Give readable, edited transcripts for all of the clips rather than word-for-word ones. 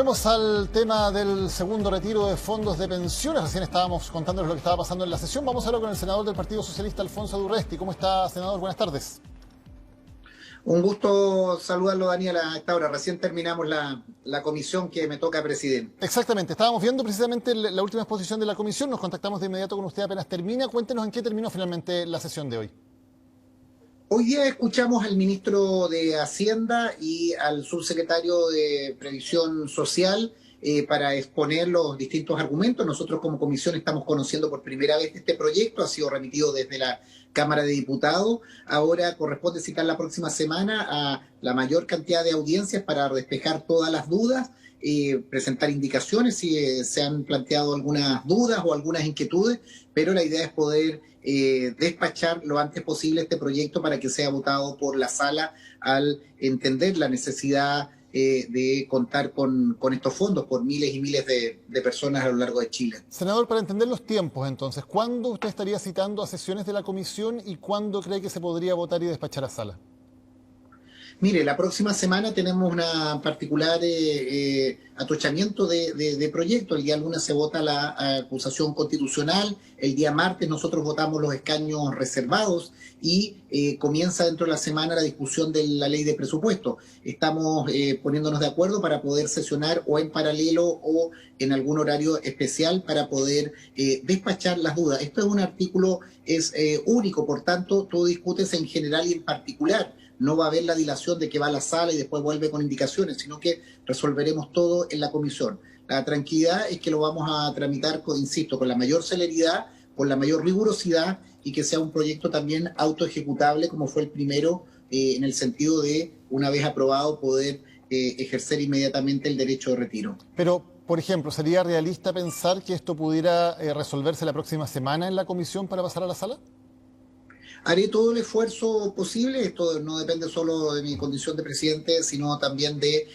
Volvemos al tema del segundo retiro de fondos de pensiones. Recién estábamos contándoles lo que estaba pasando en la sesión. Vamos a hablar con el senador del Partido Socialista, Alfonso Durresti. ¿Cómo está, senador? Buenas tardes. Un gusto saludarlo, Daniel, a esta hora. Recién terminamos la comisión que me toca presidir. Exactamente. Estábamos viendo precisamente la última exposición de la comisión. Nos contactamos de inmediato con usted apenas termina. Cuéntenos en qué terminó finalmente la sesión de hoy. Hoy día escuchamos al ministro de Hacienda y al subsecretario de Previsión Social para exponer los distintos argumentos. Nosotros como comisión estamos conociendo por primera vez este proyecto, ha sido remitido desde la Cámara de Diputados. Ahora corresponde citar la próxima semana a la mayor cantidad de audiencias para despejar todas las dudas, presentar indicaciones si se han planteado algunas dudas o algunas inquietudes, pero la idea es poder despachar lo antes posible este proyecto para que sea votado por la sala al entender la necesidad de contar con estos fondos por miles y miles de personas a lo largo de Chile. Senador, para entender los tiempos entonces, ¿cuándo usted estaría citando a sesiones de la comisión y cuándo cree que se podría votar y despachar a sala? Mire, la próxima semana tenemos una particular atochamiento de proyectos. El día lunes se vota la acusación constitucional, el día martes nosotros votamos los escaños reservados y comienza dentro de la semana la discusión de la ley de presupuesto. Estamos poniéndonos de acuerdo para poder sesionar o en paralelo o en algún horario especial para poder despachar las dudas. Esto es un artículo único, por tanto, tú discutes en general y en particular. No va a haber la dilación de que va a la sala y después vuelve con indicaciones, sino que resolveremos todo en la comisión. La tranquilidad es que lo vamos a tramitar, insisto, con la mayor celeridad, con la mayor rigurosidad y que sea un proyecto también autoejecutable como fue el primero, en el sentido de, una vez aprobado, poder ejercer inmediatamente el derecho de retiro. Pero, por ejemplo, ¿sería realista pensar que esto pudiera resolverse la próxima semana en la comisión para pasar a la sala? Haré todo el esfuerzo posible. Esto no depende solo de mi condición de presidente, sino también de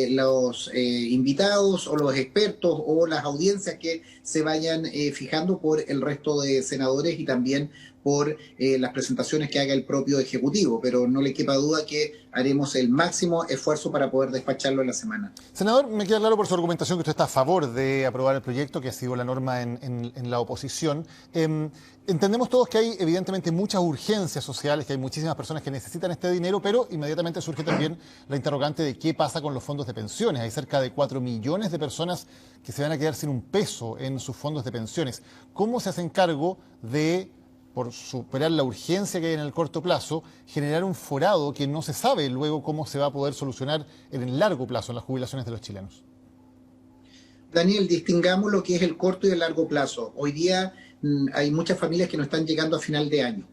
los invitados o los expertos o las audiencias que se vayan fijando por el resto de senadores y también por las presentaciones que haga el propio Ejecutivo, pero no le quepa duda que haremos el máximo esfuerzo para poder despacharlo en la semana. Senador, me queda claro por su argumentación que usted está a favor de aprobar el proyecto, que ha sido la norma en la oposición. Entendemos todos que hay evidentemente muchas urgencias sociales, que hay muchísimas personas que necesitan este dinero, pero inmediatamente surge también la interrogante de qué pasa con los fondos de pensiones. Hay cerca de 4 millones de personas que se van a quedar sin un peso en sus fondos de pensiones. ¿Cómo se hacen cargo de, por superar la urgencia que hay en el corto plazo, generar un forado que no se sabe luego cómo se va a poder solucionar en el largo plazo en las jubilaciones de los chilenos? Daniel, distingamos lo que es el corto y el largo plazo. Hoy día hay muchas familias que no están llegando a final de año,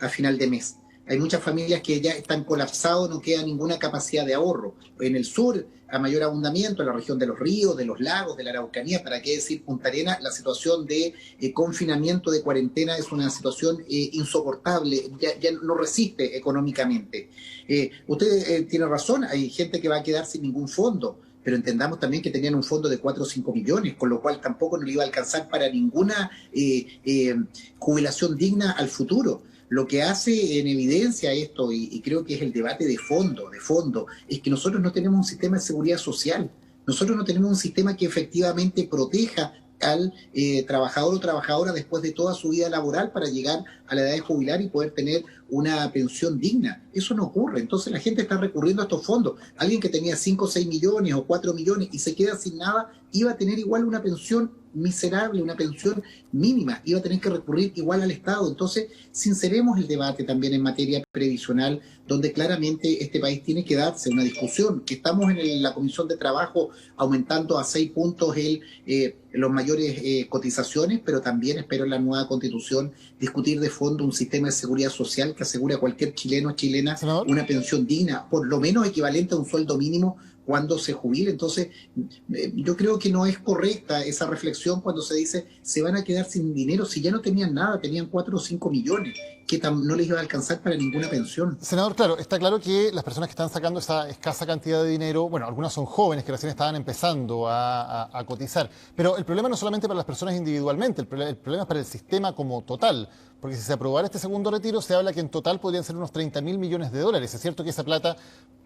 a final de mes. Hay muchas familias que ya están colapsadas, no queda ninguna capacidad de ahorro. En el sur, a mayor abundamiento, en la región de los ríos, de los lagos, de la Araucanía, para qué decir Punta Arenas, la situación de confinamiento, de cuarentena, es una situación insoportable, ya no resiste económicamente. Usted tiene razón, hay gente que va a quedar sin ningún fondo, pero entendamos también que tenían un fondo de 4 o 5 millones, con lo cual tampoco nos iba a alcanzar para ninguna jubilación digna al futuro. Lo que hace en evidencia esto, y creo que es el debate de fondo, es que nosotros no tenemos un sistema de seguridad social. Nosotros no tenemos un sistema que efectivamente proteja al trabajador o trabajadora después de toda su vida laboral para llegar a la edad de jubilar y poder tener una pensión digna. Eso no ocurre. Entonces la gente está recurriendo a estos fondos. Alguien que tenía 5 o 6 millones o 4 millones y se queda sin nada, iba a tener igual una pensión miserable, una pensión mínima, iba a tener que recurrir igual al Estado. Entonces, sinceremos el debate también en materia previsional, donde claramente este país tiene que darse una discusión, que estamos en la Comisión de Trabajo aumentando a 6 puntos los mayores cotizaciones, pero también espero en la nueva Constitución discutir de fondo un sistema de seguridad social que asegure a cualquier chileno o chilena una pensión digna, por lo menos equivalente a un sueldo mínimo cuando se jubile. Entonces, yo creo que no es correcta esa reflexión cuando se dice se van a quedar sin dinero si ya no tenían nada, tenían 4 o 5 millones. que no les iba a alcanzar para ninguna pensión. Senador, claro, está claro que las personas que están sacando esa escasa cantidad de dinero, bueno, algunas son jóvenes que recién estaban empezando a cotizar, pero el problema no es solamente para las personas individualmente, el problema es para el sistema como total, porque si se aprobara este segundo retiro, se habla que en total podrían ser unos 30.000 millones de dólares. Es cierto que esa plata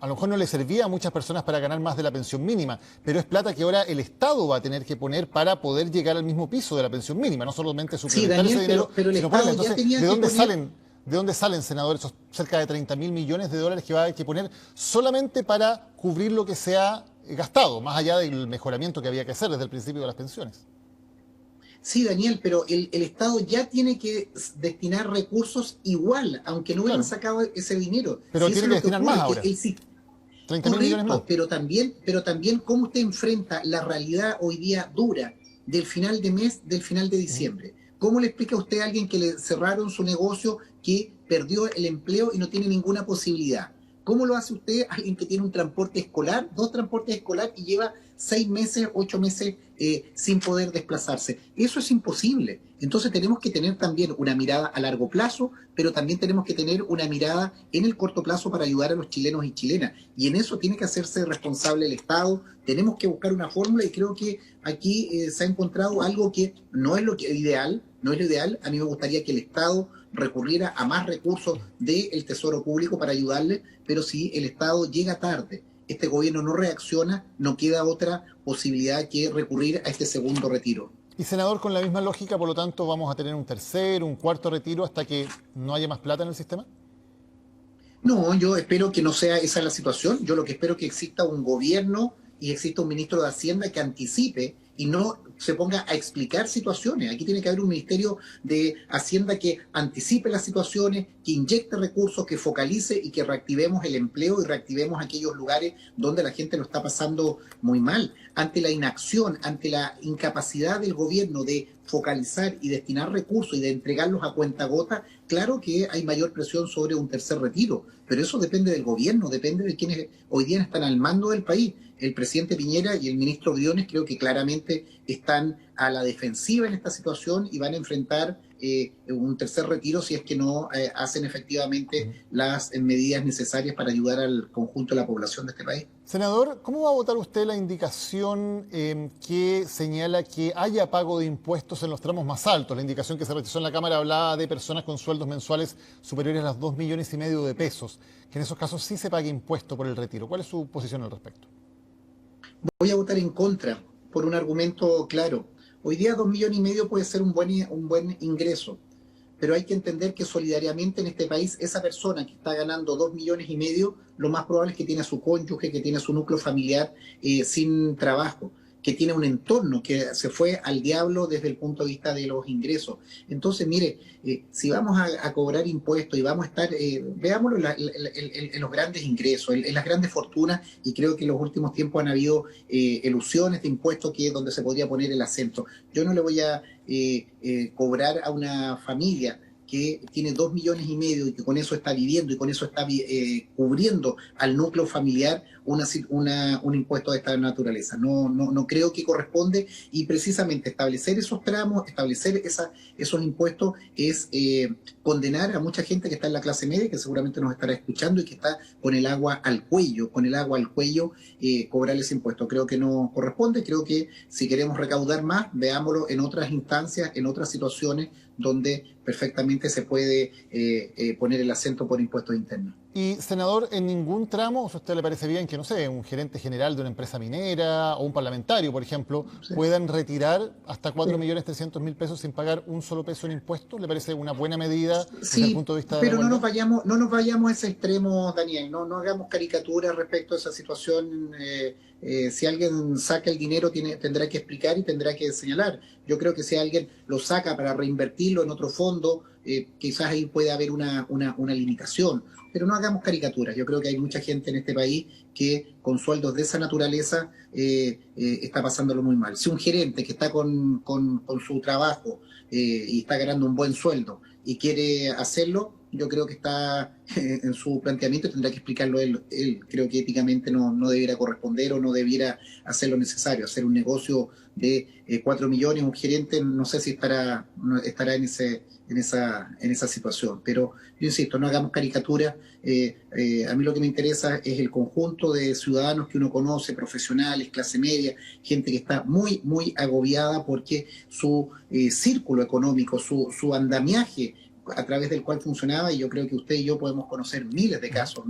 a lo mejor no le servía a muchas personas para ganar más de la pensión mínima, pero es plata que ahora el Estado va a tener que poner para poder llegar al mismo piso de la pensión mínima, no solamente Sí, suplementar Daniel, ese dinero, pero el sino Estado ponerle. ya Entonces, tenía ¿de que dónde poner... salen? ¿De dónde salen, senador, esos cerca de 30.000 millones de dólares que va a haber que poner solamente para cubrir lo que se ha gastado, más allá del mejoramiento que había que hacer desde el principio de las pensiones? Sí, Daniel, pero el Estado ya tiene que destinar recursos igual, aunque no hubieran Claro, sacado ese dinero. pero Si eso tiene es que lo que destinar más ocurre, que ahora, 30.000 millones más. correcto, pero también cómo usted enfrenta la realidad hoy día dura del final de mes, del final de Ujú. diciembre. ¿Cómo le explica a usted a alguien que le cerraron su negocio, que perdió el empleo y no tiene ninguna posibilidad? ¿Cómo lo hace usted a alguien que tiene un transporte escolar, dos transportes escolar y lleva 6 meses, 8 meses sin poder desplazarse? Eso es imposible. Entonces tenemos que tener también una mirada a largo plazo, pero también tenemos que tener una mirada en el corto plazo para ayudar a los chilenos y chilenas. Y en eso tiene que hacerse responsable el Estado. Tenemos que buscar una fórmula y creo que aquí se ha encontrado algo que no es lo ideal, no es lo ideal. A mí me gustaría que el Estado recurriera a más recursos del Tesoro Público para ayudarle, pero si el Estado llega tarde, este gobierno no reacciona, no queda otra posibilidad que recurrir a este segundo retiro. Y senador, con la misma lógica, por lo tanto, vamos a tener un tercer, un cuarto retiro hasta que no haya más plata en el sistema. No, yo espero que no sea esa la situación. Yo lo que espero es que exista un gobierno y exista un ministro de Hacienda que anticipe y no se ponga a explicar situaciones. Aquí tiene que haber un ministerio de Hacienda que anticipe las situaciones, que inyecte recursos, que focalice y que reactivemos el empleo y reactivemos aquellos lugares donde la gente lo está pasando muy mal. Ante la inacción, ante la incapacidad del gobierno de focalizar y destinar recursos y de entregarlos a cuentagota, claro que hay mayor presión sobre un tercer retiro, pero eso depende del gobierno, depende de quienes hoy día están al mando del país. El presidente Piñera y el ministro Briones creo que claramente están a la defensiva en esta situación y van a enfrentar un tercer retiro si es que no hacen efectivamente las medidas necesarias para ayudar al conjunto de la población de este país. Senador, ¿cómo va a votar usted la indicación que señala que haya pago de impuestos en los tramos más altos? La indicación que se rechazó en la Cámara hablaba de personas con sueldos mensuales superiores a los 2,5 millones de pesos, que en esos casos sí se pague impuesto por el retiro. ¿Cuál es su posición al respecto? Voy a votar en contra por un argumento claro. Hoy día 2,5 millones puede ser un buen ingreso, pero hay que entender que solidariamente en este país esa persona que está ganando 2,5 millones, lo más probable es que tiene a su cónyuge, que tiene a su núcleo familiar sin trabajo, que tiene un entorno que se fue al diablo desde el punto de vista de los ingresos. Entonces, mire, si vamos a cobrar impuestos y vamos a estar, veámoslo en los grandes ingresos, en las grandes fortunas, y creo que en los últimos tiempos han habido elusiones de impuestos que es donde se podría poner el acento. Yo no le voy a cobrar a una familia que tiene 2,5 millones y que con eso está viviendo y con eso está cubriendo al núcleo familiar un impuesto de esta naturaleza. No creo que corresponde, y precisamente establecer esos tramos, establecer esos impuestos es condenar a mucha gente que está en la clase media, que seguramente nos estará escuchando y que está con el agua al cuello, cobrar ese impuesto. Creo que no corresponde, creo que si queremos recaudar más, veámoslo en otras instancias, en otras situaciones donde perfectamente se puede poner el acento por impuestos internos. Y, senador, en ningún tramo, si a usted le parece bien que, no sé, un gerente general de una empresa minera o un parlamentario, por ejemplo, Sí. puedan retirar hasta Sí. 4.300.000 pesos sin pagar un solo peso en impuestos? ¿Le parece una buena medida desde el Sí, punto de vista de la pero igualdad? no nos vayamos a ese extremo, Daniel. No hagamos caricaturas respecto a esa situación. Si alguien saca el dinero, tendrá que explicar y tendrá que señalar. Yo creo que si alguien lo saca para reinvertirlo en otro fondo, quizás ahí puede haber una limitación. Pero no hagamos caricaturas. Yo creo que hay mucha gente en este país que con sueldos de esa naturaleza está pasándolo muy mal. Si un gerente que está con su trabajo y está ganando un buen sueldo y quiere hacerlo, yo creo que está en su planteamiento, tendrá que explicarlo él. Creo que éticamente no debiera corresponder o no debiera hacer lo necesario. Hacer un negocio de 4 millones, un gerente, no sé si estará en esa situación. Pero yo insisto, no hagamos caricatura. A mí lo que me interesa es el conjunto de ciudadanos que uno conoce, profesionales, clase media, gente que está muy agobiada porque su círculo económico, su andamiaje a través del cual funcionaba, y yo creo que usted y yo podemos conocer miles de casos,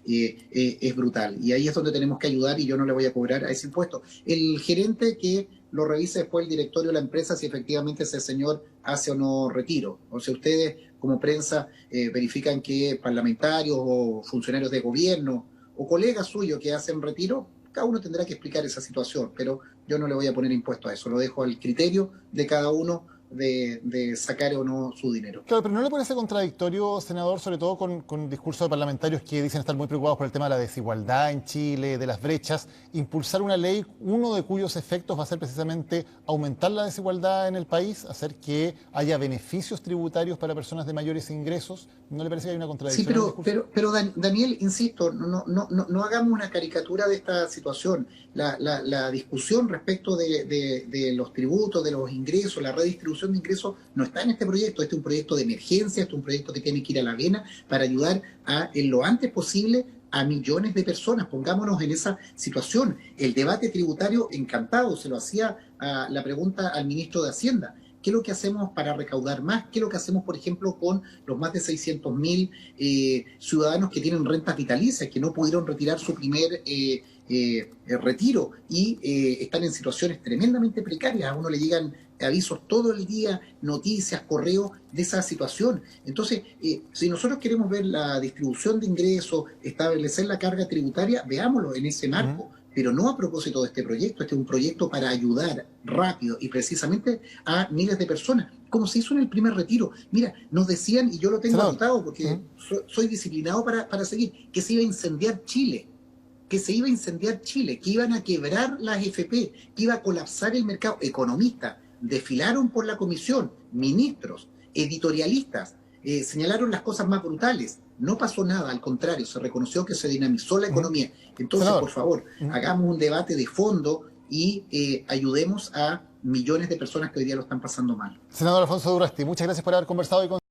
es brutal. Y ahí es donde tenemos que ayudar y yo no le voy a cobrar a ese impuesto. El gerente que lo revise después el directorio de la empresa si efectivamente ese señor hace o no retiro. O sea, ustedes como prensa verifican que parlamentarios o funcionarios de gobierno o colegas suyos que hacen retiro, cada uno tendrá que explicar esa situación, pero yo no le voy a poner impuesto a eso, lo dejo al criterio de cada uno de sacar o no su dinero. Claro, pero ¿no le parece contradictorio, senador, sobre todo con discursos de parlamentarios que dicen estar muy preocupados por el tema de la desigualdad en Chile, de las brechas, impulsar una ley, uno de cuyos efectos va a ser precisamente aumentar la desigualdad en el país, hacer que haya beneficios tributarios para personas de mayores ingresos? ¿No le parece que hay una Sí, contradicción en el discurso? pero Daniel, insisto, no hagamos una caricatura de esta situación. La discusión respecto de los tributos, de los ingresos, la redistribución de ingresos, no está en este proyecto. Este es un proyecto de emergencia, este es un proyecto que tiene que ir a la vena para ayudar en lo antes posible a millones de personas. Pongámonos en esa situación. El debate tributario, encantado, se lo hacía la pregunta al ministro de Hacienda. ¿Qué es lo que hacemos para recaudar más? ¿Qué es lo que hacemos, por ejemplo, con los más de 600.000 ciudadanos que tienen rentas vitalicias, que no pudieron retirar su primer retiro y están en situaciones tremendamente precarias? A uno le llegan avisos todo el día, noticias, correos de esa situación. Entonces, si nosotros queremos ver la distribución de ingresos, establecer la carga tributaria, veámoslo en ese marco. Pero no a propósito de este proyecto. Este es un proyecto para ayudar rápido y precisamente a miles de personas, como se hizo en el primer retiro. Mira, nos decían, y yo lo tengo anotado porque soy disciplinado para seguir, que se iba a incendiar Chile, que iban a quebrar las FP, que iba a colapsar el mercado. Economistas desfilaron por la comisión, ministros, editorialistas, señalaron las cosas más brutales. No pasó nada, al contrario, se reconoció que se dinamizó la economía. Entonces, por favor, hagamos un debate de fondo y ayudemos a millones de personas que hoy día lo están pasando mal. Senador Alfonso Durasti, muchas gracias por haber conversado y